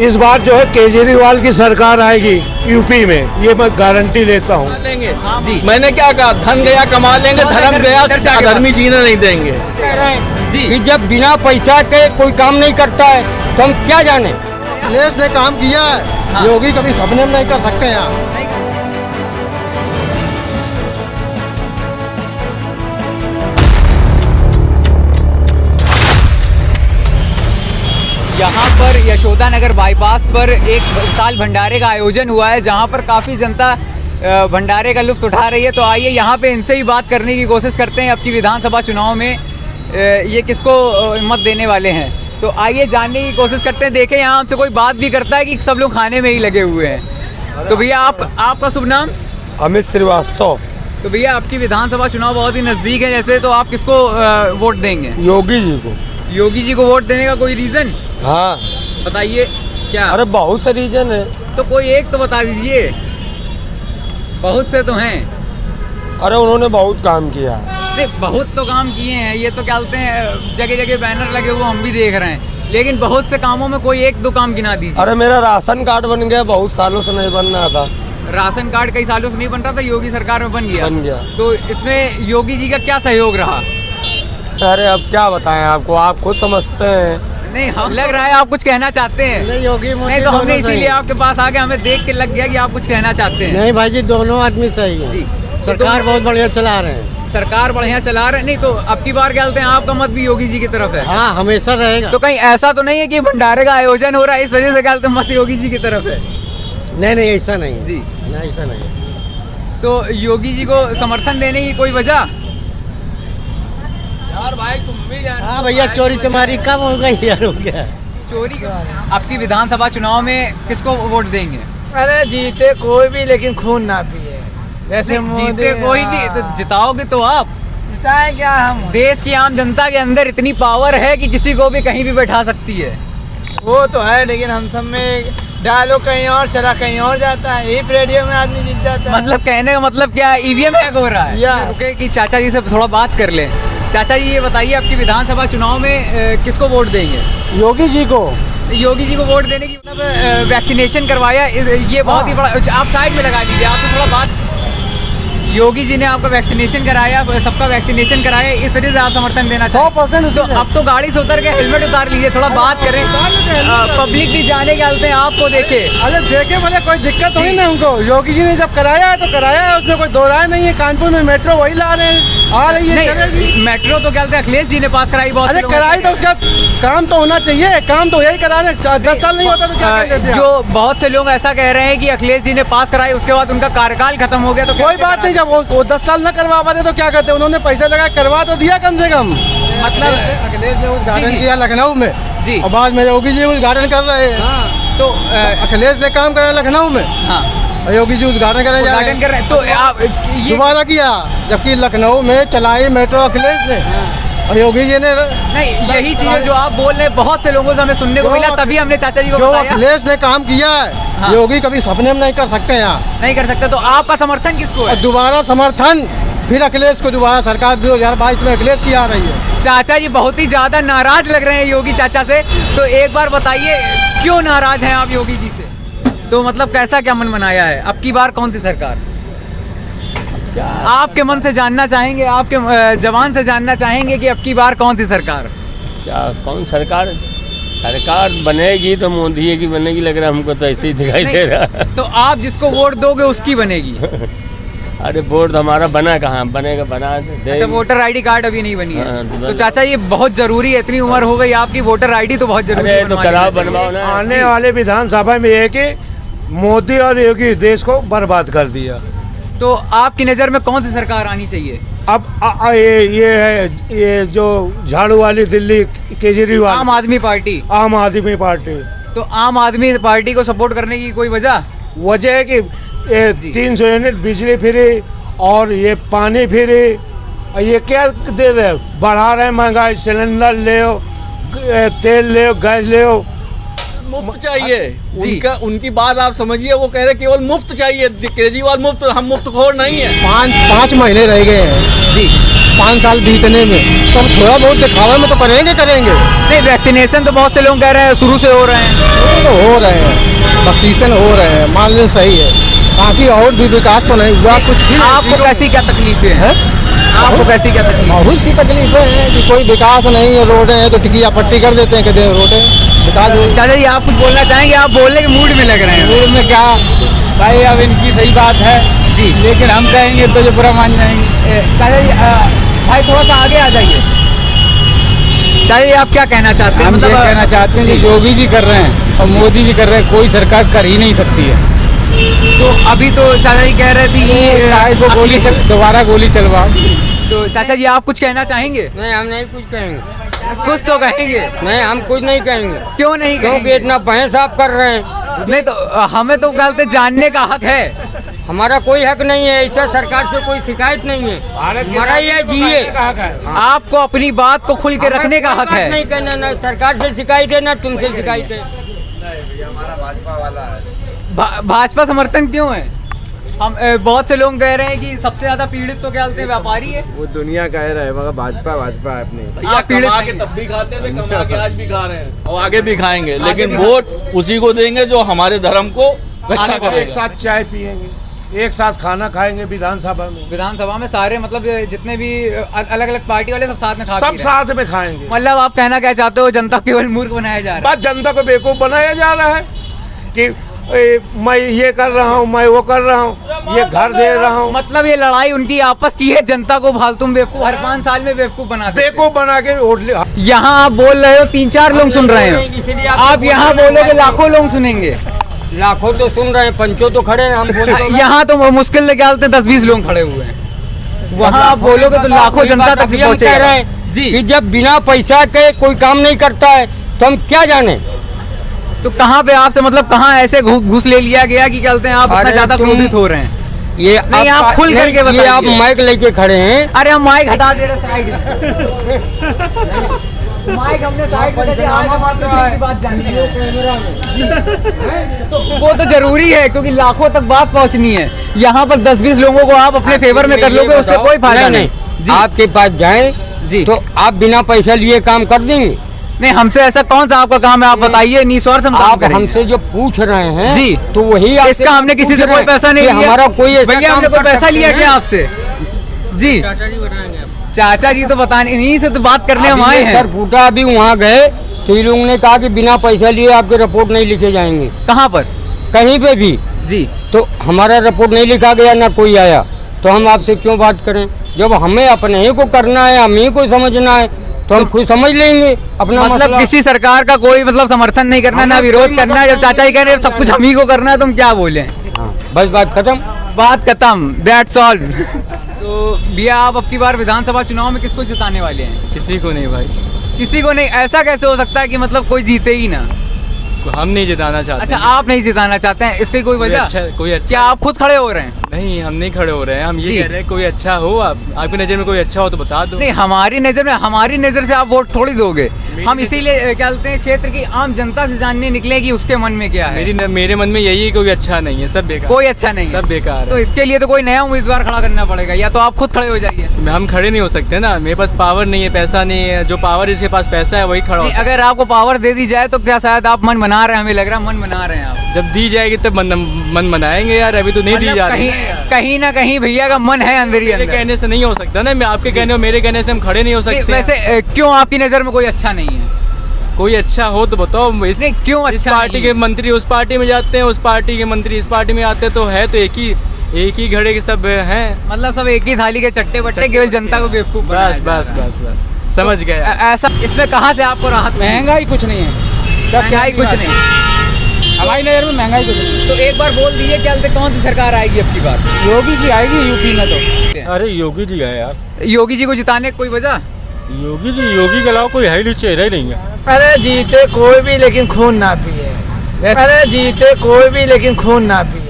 इस बार जो है केजरीवाल की सरकार आएगी यूपी में, ये मैं गारंटी लेता हूँ। लेंगे जी। मैंने क्या कहा, धन गया कमा लेंगे, धर्म गया धर्मी जीने नहीं देंगे। जी कि जब बिना पैसा के कोई काम नहीं करता है तो हम क्या जाने। अखिलेश ने काम किया है, हाँ। योगी कभी सपने में नहीं कर सकते हैं। यहाँ पर यशोदा नगर बाईपास पर एक साल भंडारे का आयोजन हुआ है, जहाँ पर काफ़ी जनता भंडारे का लुत्फ उठा रही है। तो आइए यहाँ पे इनसे भी बात करने की कोशिश करते हैं, अब की विधानसभा चुनाव में ये किसको मत देने वाले हैं। तो आइए जानने की कोशिश करते हैं, देखें यहाँ हमसे कोई बात भी करता है कि सब लोग खाने में ही लगे हुए हैं। तो भैया आपका शुभ नाम? अमित श्रीवास्तव। तो भैया आपकी विधानसभा चुनाव बहुत ही नज़दीक है जैसे, तो आप किसको वोट देंगे? योगी जी को। योगी जी को वोट देने का कोई रीज़न हाँ, बताइए क्या? अरे बहुत से रीजन है। तो कोई एक तो बता दीजिए, बहुत से तो हैं। अरे उन्होंने बहुत काम किया है। नहीं, बहुत तो काम किए हैं, ये तो क्या बोलते हैं, जगह जगह बैनर लगे हुए हम भी देख रहे हैं, लेकिन बहुत से कामों में कोई एक दो काम गिना दीजिए। अरे मेरा राशन कार्ड बन गया, बहुत सालों से नहीं बन रहा था। राशन कार्ड कई सालों से नहीं बन रहा था, योगी सरकार में बन गया। बन गया। तो इसमें योगी जी का क्या सहयोग रहा? अरे अब क्या बताएं आपको, आप खुद समझते हैं। नहीं, हम लग रहा है आप कुछ कहना चाहते हैं। नहीं, योगी मोदी नहीं तो हमने दोनों सही इसीलिए हैं। आपके पास आके हमें देख के लग गया कि आप कुछ कहना चाहते हैं। नहीं भाई जी, दोनों आदमी सही है। जी, सरकार बहुत बढ़िया चला रहे हैं। सरकार बढ़िया चला रहे हैं। नहीं तो अब की बार क्या बोलते हैं, आपका मत भी योगी जी की तरफ है। हाँ, हमेशा रहेगा। तो कहीं ऐसा तो नहीं है कि भंडारे का आयोजन हो रहा है इस वजह से क्या बोलते हैं मत योगी जी की तरफ है? नहीं ऐसा नहीं है। जी। नहीं, ऐसा नहीं है। तो योगी जी को समर्थन देने की कोई वजह? यार भाई तुम भी यार, हाँ भैया, चोरी चमारी कम हो गई यार, हो गया। चोरी का आपकी विधानसभा चुनाव में किसको वोट देंगे? अरे जीते कोई भी, लेकिन खून ना पिए। जैसे नहीं, जीते कोई भी तो जिताओगे तो आप। जिताए क्या हम? देश की आम जनता के अंदर इतनी पावर है कि किसी को भी कहीं भी बैठा सकती है। वो तो है, लेकिन हम सब में डायलॉग कहीं और चला, कहीं और जाता है, यही रेडियो में आदमी जीत जाता है। मतलब कहने का मतलब क्या, ईवीएम हैक हो रहा है? या। रुके कि चाचा जी से थोड़ा बात कर लें। चाचा जी ये बताइए, आपकी विधानसभा चुनाव में किसको वोट देंगे? योगी जी को। योगी जी को वोट देने की मतलब वैक्सीनेशन करवाया, ये बहुत ही बड़ा। आप साइड में लगा दीजिए, आपसे थोड़ा बात। योगी जी ने आपका वैक्सीनेशन कराया, सबका वैक्सीनेशन कराया, इस वजह से आप समर्थन देना चाहते हैं? 100% तो अब तो गाड़ी से उतर के हेलमेट उतार लीजिए, थोड़ा बात करें। पब्लिक भी जाने के चलते हैं, आपको देखे। अरे देखे बोले कोई दिक्कत हुई ना उनको। योगी जी ने जब कराया है तो कराया है, उसमें कोई दो राय नहीं है। कानपुर में मेट्रो वही ला रहे हैं, आ रही है, चलेगी। नहीं, मेट्रो तो क्या बोलते हैं, अखिलेश जी ने पास कराई। बहुत अरे कराई तो उसका काम तो होना चाहिए, काम तो यही करा रहे। 10 साल नहीं होता तो क्या कर देते? जो बहुत से लोग ऐसा कह रहे हैं कि अखिलेश जी ने पास कराई, उसके बाद उनका कार्यकाल खत्म हो गया, तो कोई बात नहीं, जब वो 10 साल न करवा पाते तो क्या करते? उन्होंने पैसे लगा करवा तो दिया कम से कम। मतलब अखिलेश ने उद्घाटन जी। किया लखनऊ में जी। और बाद में योगी जी उद्घाटन कर रहे हैं। तो अखिलेश ने काम करा लखनऊ में हाँ, और योगी जी उद्घाटन करने जा रहे उद्घाटन हैं। कर रहे हैं। तो आप ये दोबारा किया, जबकि लखनऊ में चलाई मेट्रो अखिलेश ने और योगी जी ने। नहीं, यही चीजें जो आप बोल रहे हैं बहुत से लोगों से हमें सुनने को जो- मिला, तभी हमने चाचा जी को जो बताया। अखिलेश ने काम किया है, हाँ। योगी कभी सपने में नहीं कर सकते यहाँ। नहीं कर सकते, तो आपका समर्थन किसको और है? दोबारा समर्थन फिर अखिलेश को, दोबारा सरकार 2022 में अखिलेश की आ रही है। चाचा जी बहुत ही ज्यादा नाराज लग रहे हैं योगी चाचा से, तो एक बार बताइए क्यों नाराज हैं आप योगी जी से? तो मतलब कैसा क्या मन बनाया है, अब की बार कौन सी सरकार? आपके मन से जानना चाहेंगे, आपके जवान से जानना चाहेंगे कि अब की बार कौन सी सरकार? क्या कौन सरकार बनेगी तो मोदी की बनेगी, लग रहा है हमको तो ऐसे ही दिखाई दे रहा है। तो आप जिसको वोट दोगे उसकी बनेगी? अरे वोट हमारा बना कहाँ, बनेगा बना दे। अच्छा, वोटर आईडी कार्ड अभी नहीं बनी है। हाँ, तो चाचा ये बहुत जरूरी है, इतनी उम्र हो गई आपकी, वोटर आईडी तो बहुत जरूरी अरे है। तो कराओ, बनवाओ ना। आने वाले विधानसभा में ये कि मोदी और योगी देश को बर्बाद कर दिया। तो आपकी नज़र में कौन सी सरकार आनी चाहिए? अब ये है, ये जो झाड़ू वाली दिल्ली केजरीवाल, आम आदमी पार्टी। आम आदमी पार्टी। तो आम आदमी पार्टी को सपोर्ट करने की कोई वजह? वजह है कि ये जी। 300 यूनिट बिजली फ्री और ये पानी फ्री, ये क्या दे रहे, बढ़ा रहे हैं महंगाई। सिलेंडर ले, तेल ले, गैस ले, मुफ्त चाहिए जी। उनकी बात आप समझिए, वो कह रहे केवल मुफ्त चाहिए। केजरीवाल मुफ्त, हम मुफ्त खोर नहीं है। 5 महीने रह गए हैं जी। 5 साल बीतने में, तो हम थोड़ा बहुत दिखावे में तो करेंगे। नहीं, वैक्सीनेशन तो बहुत से लोग कह रहे हैं शुरू से हो रहे हैं। तो हो रहे हैं, वैक्सीनेशन हो रहे हैं, मान लो सही है, बाकी और भी विकास तो नहीं हुआ कुछ भी। आपको कैसी क्या तकलीफें हैं? आपको कैसी क्या तकलीफ? बहुत सी तकलीफें हैं कि कोई विकास नहीं है, रोडें हैं तो टिकिया पट्टी कर देते हैं, कहते हैं रोडें विकास हो। चाचा जी आप कुछ बोलना चाहेंगे? आप बोलने के मूड में लग रहे हैं। मूड में क्या भाई, अब इनकी सही बात है जी, लेकिन हम कहेंगे तो जो बुरा मान जाएंगे। चाचा जी भाई थोड़ा सा आगे आ जाइए। चाचा जी आप क्या कहना चाहते हैं? हम ये कहना चाहते हैं कि योगी जी कर रहे हैं और मोदी जी कर रहे हैं, कोई सरकार कर ही नहीं सकती है। तो अभी तो चाचा जी कह रहे थे चाहे वो गोली दोबारा गोली चलवाओ। तो चाचा जी आप कुछ कहना चाहेंगे? नहीं, हम नहीं कुछ कहेंगे। कुछ तो कहेंगे। नहीं, हम कुछ नहीं कहेंगे। क्यों नहीं क्योंकि कहेंगे? इतना बहस आप कर रहे हैं। नहीं तो हमें तो कहते जानने का हक है। हमारा कोई हक नहीं है, ऐसा सरकार से कोई शिकायत नहीं है। हमारा ये जिए, आपको अपनी बात को खुल के रखने का हक है। नहीं करना, ना सरकार से शिकायत है ना तुमसे शिकायत है। भाजपा समर्थन क्यों है? हम बहुत से लोग कह रहे हैं कि सबसे ज्यादा पीड़ित तो क्या बोलते हैं व्यापारी है। वो दुनिया कह रहा है मगर भाजपा है अपनी। आप पीड़ित कमा के तब भी खाते थे, कमा के आज भी खा रहे हैं और आगे भी खाएंगे, लेकिन वोट उसी को देंगे जो हमारे धर्म को रक्षा एक करेगा। साथ चाय पियेंगे, एक साथ खाना खाएंगे विधानसभा में। विधानसभा में सारे मतलब जितने भी अलग अलग पार्टी वाले सब साथ में खा सब पी रहे हैं। साथ में खाएंगे। मतलब आप कहना क्या चाहते हो? जनता को केवल मूर्ख बनाया जा रहा है। बस जनता को बेवकूफ बनाया जा रहा है कि मैं ये कर रहा हूँ, मैं वो कर रहा हूँ, ये घर दे रहा हूँ। मतलब ये लड़ाई उनकी आपस की है, जनता को फालतू में बेवकूफ हर 5 साल में बेवकूफ बनाते हैं। बेवकूफ बना के वोट ले। यहाँ आप बोल रहे हो 3-4 लोग सुन रहे हो, आप यहाँ बोलोगे लाखों लोग सुनेंगे। लाखों तो सुन रहे हैं, पंचों तो खड़े हैं। हम बोलते यहाँ तो मुश्किल से क्या बोलते हैं 10-20 लोग खड़े हुए हैं। वहाँ आप बोलोगे तो लाखों जनता तक पहुँचेगा। जी, कि जब बिना पैसा के कोई काम नहीं करता है तो हम क्या जाने। तो कहाँ पे आपसे मतलब कहाँ ऐसे घूस ले लिया गया कि क्या बोलते हैं आप इतना ज्यादा क्रोधित हो रहे हैं? ये नहीं, आप खुल करके ये बताइए। आप माइक लेके खड़े हैं। अरे हम माइक हटा दे रहे साइड माइक हमने साइड में रखे, आज हम आपको दिल की बात जाननी है। तो वो तो जरूरी है क्योंकि लाखों तक बात पहुंचनी है। यहाँ पर 10-20 लोगों को आप अपने फेवर में कर लोगे, उससे कोई फायदा नहीं। जी, आपके पास जाए जी, तो आप बिना पैसा लिए काम कर देंगे? नहीं, हमसे ऐसा कौन सा आपका काम है? आप बताइए, निस्वार्थ हम काम आप करेंगे। हमसे जो पूछ रहे हैं जी, तो वही इसका हमने किसी से कोई पैसा नहीं लिया। हमारा कोई ऐसा भैया हमने काम कोई कर पैसा सकते लिया हैं? क्या आपसे? जी, चाचा जी तो बताने, इन्हीं से तो बात करने हम आए हैं। सर फूटा अभी वहाँ गए तो ये लोगों ने कहा कि बिना पैसा लिए आपके रिपोर्ट नहीं लिखे जाएंगे। कहाँ पर? कहीं पे भी। जी, तो हमारा रिपोर्ट नहीं लिखा गया, ना कोई आया, तो हम आपसे क्यों बात करें? जब हमें अपने ही को करना है, हम ही को समझना है, तो हम खुद समझ लेंगे अपना मतलब मसला। किसी सरकार का कोई मतलब समर्थन नहीं करना, ना विरोध करना है। जब चाचा जी कह रहे हैं सब कुछ हम ही को करना है तो हम क्या बोले? हाँ, बस बात खत्म। बात खत्म, दैट्स ऑल। तो भैया आप अब की बार विधानसभा चुनाव में किसको जिताने वाले हैं? किसी को नहीं भाई, किसी को नहीं। ऐसा कैसे हो सकता है कि मतलब कोई जीते ही ना? हम नहीं जिताना चाहते। अच्छा, आप नहीं जिताना चाहते हैं, इसकी कोई वजह? कोई अच्छा क्या आप खुद खड़े हो रहे हैं? नहीं, हम नहीं खड़े हो रहे हैं। हम जी। ये कह रहे हैं कोई अच्छा हो, आपकी नज़र में कोई अच्छा हो तो बता दो। नहीं, हमारी नज़र से आप वोट थोड़ी दोगे। हम इसीलिए क्या बोलते हैं क्षेत्र की आम जनता से जानने निकले कि उसके मन में क्या है। मेरे मन में यही है, कोई अच्छा नहीं है, सब बेकार, कोई अच्छा नहीं है, सब बेकार तो है। इसके लिए तो कोई नया उम्मीदवार खड़ा करना पड़ेगा, या तो आप खुद खड़े हो जाइए। हम खड़े नहीं हो सकते ना, मेरे पास पावर नहीं है, पैसा नहीं है। जो पावर जिसके पास पैसा है वही खड़ा हो नहीं, सकता है। अगर आपको पावर दे दी जाए तो क्या शायद आप मन बना रहे हैं? हमें लग रहा है मन बना रहे हैं आप। जब दी जाएगी तब मन बनाएंगे यार, अभी तो नहीं दी मतलब जा रही। कहीं ना कहीं भैया का मन है अंदर ही मेरे अंदर। कहने से नहीं हो सकता ना, मैं आपके कहने और मेरे कहने से हम खड़े नहीं हो नहीं, सकते। वैसे क्यों आपकी नज़र में कोई अच्छा नहीं है? कोई अच्छा हो तो बताओ। नहीं, क्यों इस अच्छा पार्टी नहीं के है? मंत्री उस पार्टी में जाते हैं, उस पार्टी के मंत्री इस पार्टी में आते हैं, तो है तो एक ही घड़े के सब हैं। मतलब सब एक ही थाली के चट्टे बट्टे, केवल जनता को बेवकूफ बनाया बस जा बस रहा है। बस समझ गए। ऐसा इसमें कहाँ से आपको राहत मिली? महंगाई कुछ नहीं है, महंगाई कुछ नहीं। हमारी नज़र में महंगाई कुछ नहीं। तो एक बार बोल दिए क्या कौन सी सरकार आएगी अब की बार? योगी जी आएगी यूपी में तो। अरे योगी जी है यार। योगी जी को जिताने की कोई वजह? योगी के अलावा कोई है नहीं, चेहरा ही नहीं है। अरे जीते कोई भी लेकिन खून ना पिए। अरे जीते कोई भी लेकिन खून ना पिए।